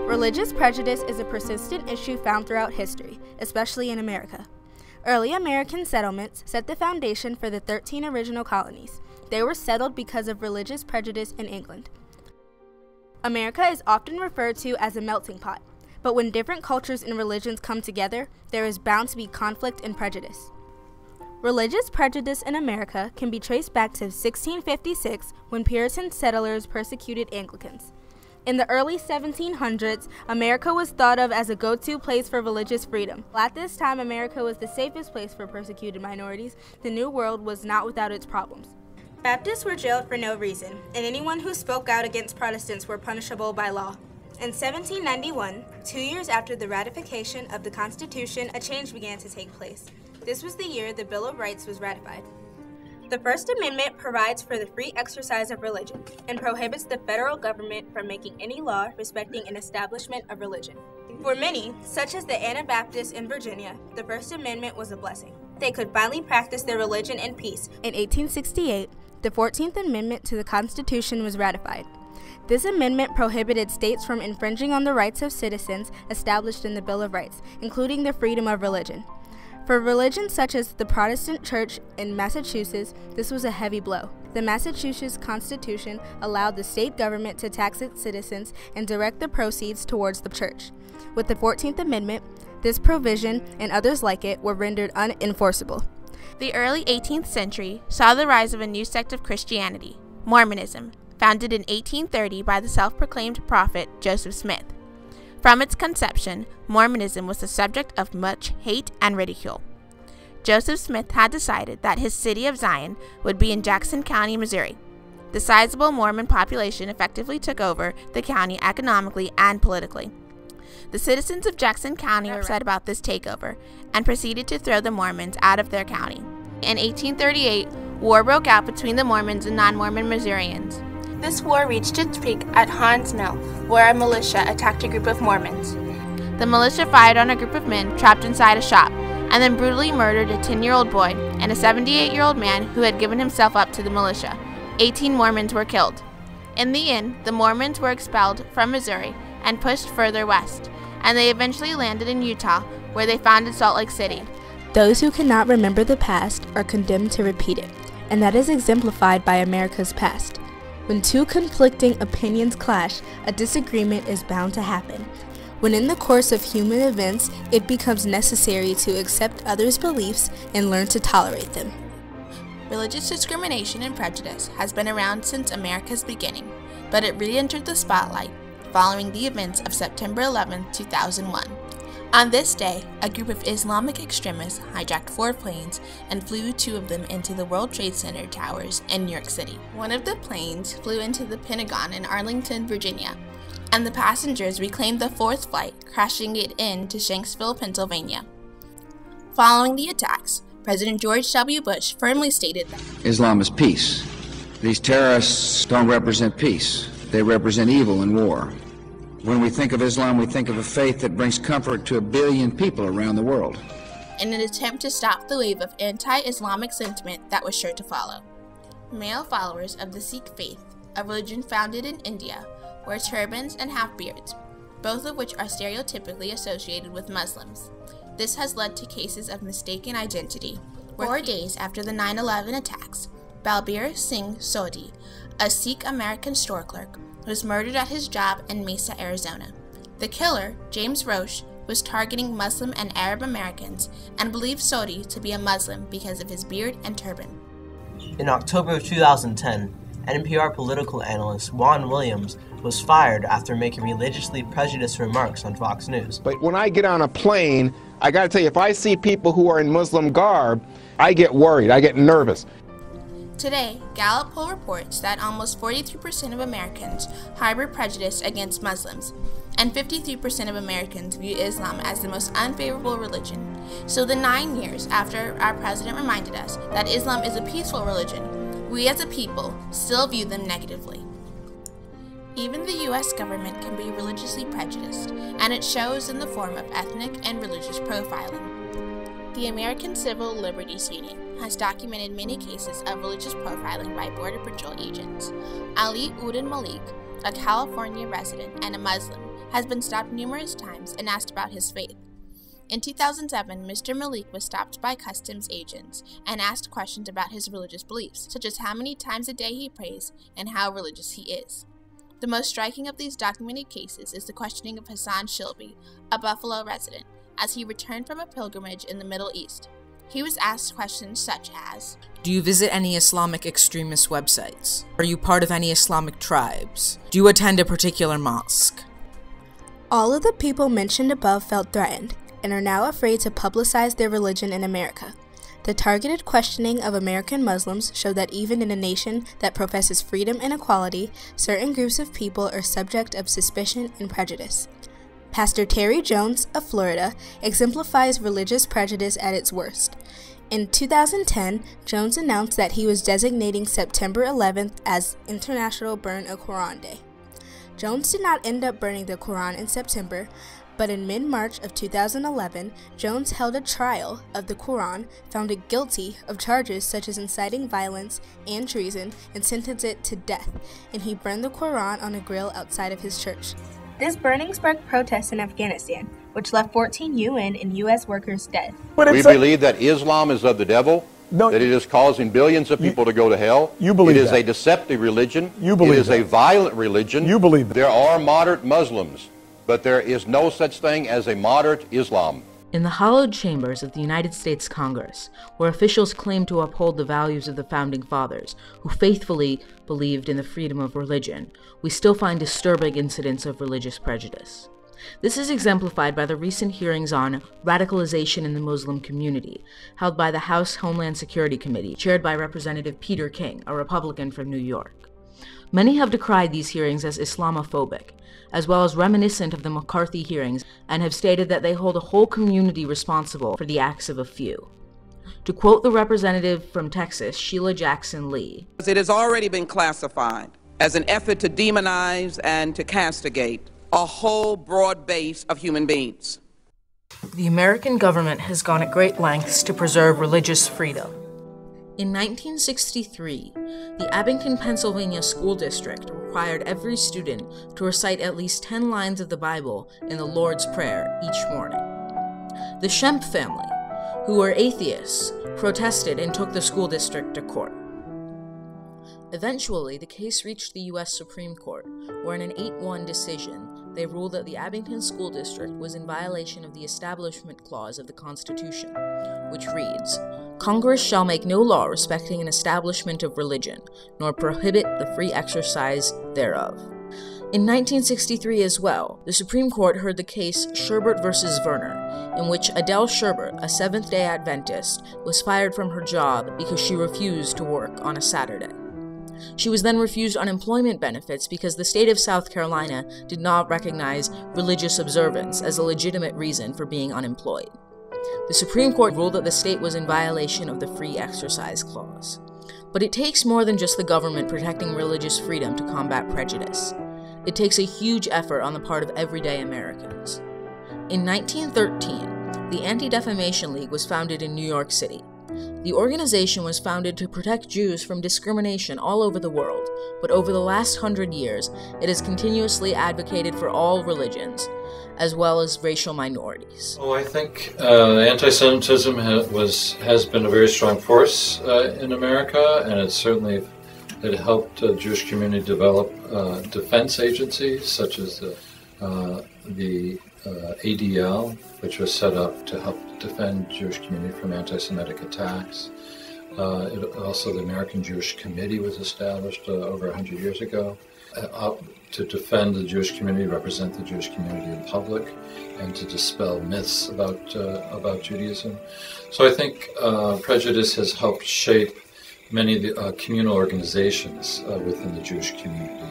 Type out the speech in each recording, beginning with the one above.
Religious prejudice is a persistent issue found throughout history, especially in America. Early American settlements set the foundation for the 13 original colonies. They were settled because of religious prejudice in England. America is often referred to as a melting pot, but when different cultures and religions come together, there is bound to be conflict and prejudice. Religious prejudice in America can be traced back to 1656 when Puritan settlers persecuted Anglicans. In the early 1700s, America was thought of as a go-to place for religious freedom. At this time, America was the safest place for persecuted minorities. The New World was not without its problems. Baptists were jailed for no reason, and anyone who spoke out against Protestants were punishable by law. In 1791, 2 years after the ratification of the Constitution, a change began to take place. This was the year the Bill of Rights was ratified. The First Amendment provides for the free exercise of religion and prohibits the federal government from making any law respecting an establishment of religion. For many, such as the Anabaptists in Virginia, the First Amendment was a blessing. They could finally practice their religion in peace. In 1868, the 14th Amendment to the Constitution was ratified. This amendment prohibited states from infringing on the rights of citizens established in the Bill of Rights, including the freedom of religion. For religions such as the Protestant Church in Massachusetts, this was a heavy blow. The Massachusetts Constitution allowed the state government to tax its citizens and direct the proceeds towards the church. With the 14th Amendment, this provision and others like it were rendered unenforceable. The early 18th century saw the rise of a new sect of Christianity, Mormonism, founded in 1830 by the self-proclaimed prophet Joseph Smith. From its conception, Mormonism was the subject of much hate and ridicule. Joseph Smith had decided that his city of Zion would be in Jackson County, Missouri. The sizable Mormon population effectively took over the county economically and politically. The citizens of Jackson County were upset about this takeover and proceeded to throw the Mormons out of their county. In 1838, war broke out between the Mormons and non-Mormon Missourians. This war reached its peak at Haun's Mill, where a militia attacked a group of Mormons. The militia fired on a group of men trapped inside a shop, and then brutally murdered a 10-year-old boy and a 78-year-old man who had given himself up to the militia. 18 Mormons were killed. In the end, the Mormons were expelled from Missouri and pushed further west, and they eventually landed in Utah, where they founded Salt Lake City. Those who cannot remember the past are condemned to repeat it, and that is exemplified by America's past. When two conflicting opinions clash, a disagreement is bound to happen. When in the course of human events, it becomes necessary to accept others' beliefs and learn to tolerate them. Religious discrimination and prejudice has been around since America's beginning, but it re-entered the spotlight following the events of September 11, 2001. On this day, a group of Islamic extremists hijacked 4 planes and flew 2 of them into the World Trade Center towers in New York City. One of the planes flew into the Pentagon in Arlington, Virginia, and the passengers reclaimed the 4th flight, crashing it into Shanksville, Pennsylvania. Following the attacks, President George W. Bush firmly stated that Islam is peace. These terrorists don't represent peace. They represent evil and war. When we think of Islam, we think of a faith that brings comfort to 1 billion people around the world. in an attempt to stop the wave of anti-Islamic sentiment that was sure to follow. Male followers of the Sikh faith, a religion founded in India, wear turbans and have beards, both of which are stereotypically associated with Muslims. This has led to cases of mistaken identity. 4 days after the 9/11 attacks, Balbir Singh Sodhi, a Sikh American store clerk, was murdered at his job in Mesa, Arizona. The killer, James Roche, was targeting Muslim and Arab Americans and believed Sodhi to be a Muslim because of his beard and turban. In October of 2010, NPR political analyst Juan Williams was fired after making religiously prejudiced remarks on Fox News. But when I get on a plane, I gotta tell you, if I see people who are in Muslim garb, I get worried, I get nervous. Today, Gallup poll reports that almost 43% of Americans harbor prejudice against Muslims, and 53% of Americans view Islam as the most unfavorable religion. So the 9 years after our president reminded us that Islam is a peaceful religion, we as a people still view them negatively. Even the U.S. government can be religiously prejudiced, and it shows in the form of ethnic and religious profiling. The American Civil Liberties Union has documented many cases of religious profiling by Border Patrol agents. Ali Udin Malik, a California resident and a Muslim, has been stopped numerous times and asked about his faith. In 2007, Mr. Malik was stopped by customs agents and asked questions about his religious beliefs, such as how many times a day he prays and how religious he is. The most striking of these documented cases is the questioning of Hassan Shilby, a Buffalo resident, as he returned from a pilgrimage in the Middle East. He was asked questions such as, do you visit any Islamic extremist websites? Are you part of any Islamic tribes? Do you attend a particular mosque? All of the people mentioned above felt threatened and are now afraid to publicize their religion in America. The targeted questioning of American Muslims showed that even in a nation that professes freedom and equality, certain groups of people are subject of suspicion and prejudice. Pastor Terry Jones of Florida exemplifies religious prejudice at its worst. In 2010, Jones announced that he was designating September 11th as International Burn a Quran Day. Jones did not end up burning the Quran in September, but in mid-March of 2011, Jones held a trial of the Quran, found it guilty of charges such as inciting violence and treason, and sentenced it to death, and he burned the Quran on a grill outside of his church. This burning sparked protests in Afghanistan, which left 14 UN and U.S. workers dead. We believe that Islam is of the devil, that it is causing billions of people to go to hell. You believe it is that. a deceptive religion. You believe it is that. a violent religion. You believe that. There are moderate Muslims, but there is no such thing as a moderate Islam. In the hallowed chambers of the United States Congress, where officials claim to uphold the values of the Founding Fathers, who faithfully believed in the freedom of religion, we still find disturbing incidents of religious prejudice. This is exemplified by the recent hearings on radicalization in the Muslim community, held by the House Homeland Security Committee, chaired by Representative Peter King, a Republican from New York. Many have decried these hearings as Islamophobic, as well as reminiscent of the McCarthy hearings, and have stated that they hold a whole community responsible for the acts of a few. To quote the representative from Texas, Sheila Jackson Lee, it has already been classified as an effort to demonize and to castigate a whole broad base of human beings. the American government has gone at great lengths to preserve religious freedom. In 1963, the Abington, Pennsylvania school district required every student to recite at least 10 lines of the Bible in the Lord's Prayer each morning. The Shemp family, who were atheists, protested and took the school district to court. Eventually, the case reached the U.S. Supreme Court, where in an 8-1 decision, they ruled that the Abington School District was in violation of the Establishment Clause of the Constitution, which reads, "Congress shall make no law respecting an establishment of religion, nor prohibit the free exercise thereof." In 1963 as well, the Supreme Court heard the case Sherbert v. Werner, in which Adele Sherbert, a Seventh-day Adventist, was fired from her job because she refused to work on a Saturday. She was then refused unemployment benefits because the state of South Carolina did not recognize religious observance as a legitimate reason for being unemployed. The Supreme Court ruled that the state was in violation of the Free Exercise Clause. But it takes more than just the government protecting religious freedom to combat prejudice. It takes a huge effort on the part of everyday Americans. In 1913, the Anti-Defamation League was founded in New York City. The organization was founded to protect Jews from discrimination all over the world, but over the last 100 years, it has continuously advocated for all religions, as well as racial minorities. Well, I think anti-Semitism has been a very strong force in America, and it helped the Jewish community develop defense agencies such as the ADL, which was set up to help defend the Jewish community from anti-Semitic attacks. Also, the American Jewish Committee was established over 100 years ago to defend the Jewish community, represent the Jewish community in public, and to dispel myths about Judaism. So I think Prejudice has helped shape many of the communal organizations within the Jewish community.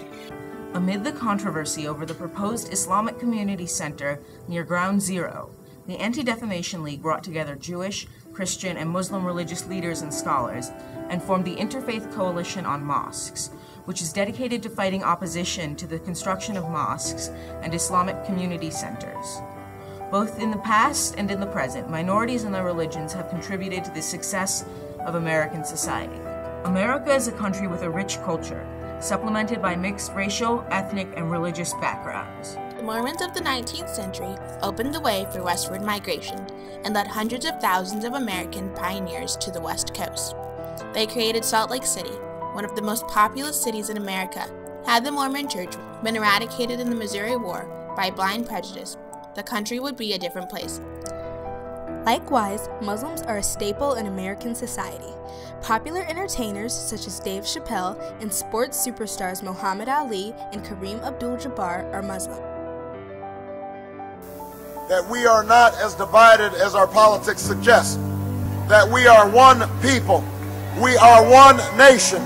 Amid the controversy over the proposed Islamic Community Center near Ground Zero, the Anti-Defamation League brought together Jewish, Christian, and Muslim religious leaders and scholars and formed the Interfaith Coalition on Mosques, which is dedicated to fighting opposition to the construction of mosques and Islamic community centers. Both in the past and in the present, minorities and their religions have contributed to the success of American society. America is a country with a rich culture, supplemented by mixed racial, ethnic, and religious backgrounds. The Mormons of the 19th century opened the way for westward migration and led hundreds of thousands of American pioneers to the West Coast. They created Salt Lake City, one of the most populous cities in America. Had the Mormon Church been eradicated in the Missouri War by blind prejudice, the country would be a different place. Likewise, Muslims are a staple in American society. Popular entertainers such as Dave Chappelle and sports superstars Muhammad Ali and Kareem Abdul-Jabbar are Muslim. That we are not as divided as our politics suggest. That we are one people. We are one nation.